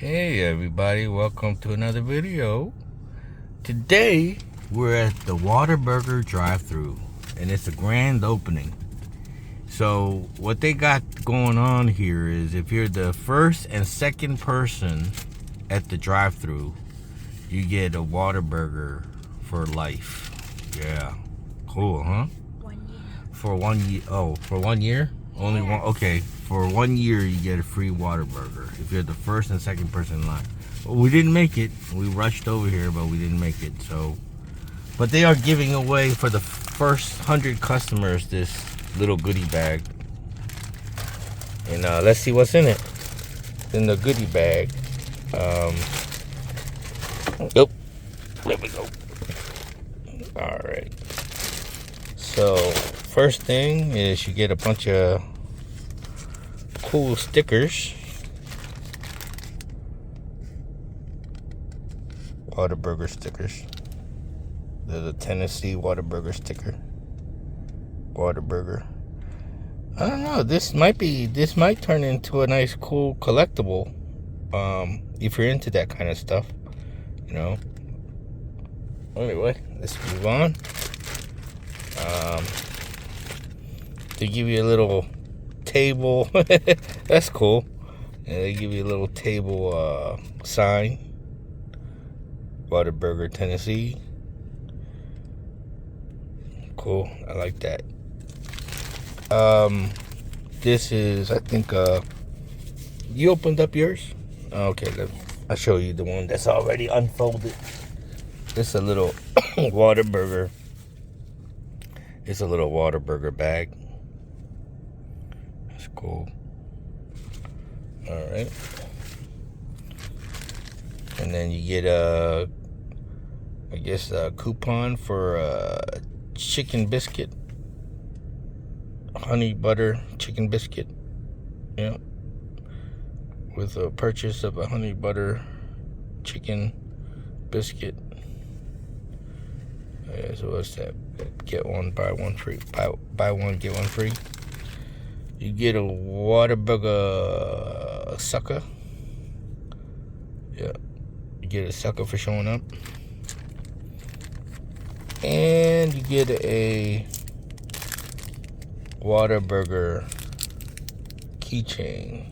Hey everybody, welcome to another video. Today we're at the Whataburger drive-thru and it's a grand opening. So what they got going on here is if you're the first and second person at the drive-thru, you get a Whataburger for life. Yeah, cool, huh? 1 year. For 1 year. Oh, for 1 year? Only one. Okay, for 1 year you get a free Whataburger if you're the first and second person in line. Well, we didn't make it. We rushed over here, but we didn't make it. So, but they are giving away for the first 100 customers this little goodie bag. And let's see what's in it. In the goodie bag. Yep. There we go. All right. So first thing is you get a bunch of cool stickers. Whataburger stickers. There's a Tennessee Whataburger sticker. Whataburger. I don't know. This might turn into a nice, cool collectible. If you're into that kind of stuff, you know. Anyway, let's move on. They give you a little table. That's cool. And they give you a little table sign. Whataburger, Tennessee. Cool. I like that. This is, I think, you opened up yours? Okay, I'll show you the one that's already unfolded. It's a little Whataburger. It's a little Whataburger bag. That's cool. All right. And then you get a coupon for a chicken biscuit. Honey butter chicken biscuit. Yeah. With a purchase of a honey butter chicken biscuit. Yeah, so what's that? Get one, buy one free. Buy one, get one free. You get a Whataburger sucker. Yeah. You get a sucker for showing up. And you get a Whataburger keychain.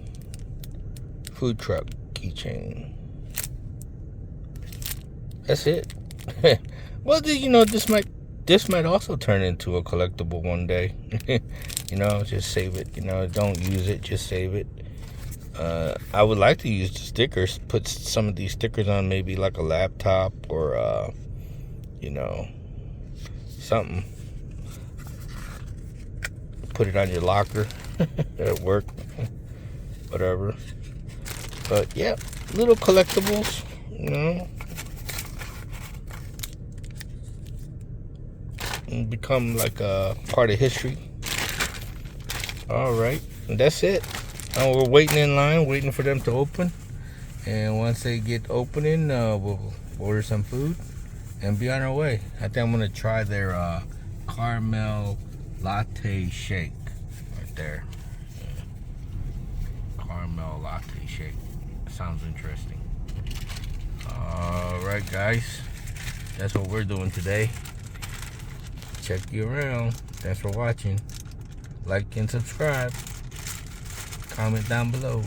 Food truck keychain. That's it. Well, you know, this might also turn into a collectible one day. You know, just save it. You know, don't use it, just save it. I would like to use the stickers. Put some of these stickers on maybe like a laptop or, you know, something. Put it on your locker at work, whatever. But yeah, little collectibles, you know. And become like a part of history. All right, and that's it. We're waiting in line, waiting for them to open. And once they get opening, we'll order some food and be on our way. I think I'm gonna try their caramel latte shake right there. Yeah. Caramel latte shake. Sounds interesting. All right, guys, that's what we're doing today. Check you around. Thanks for watching. Like and subscribe. Comment down below.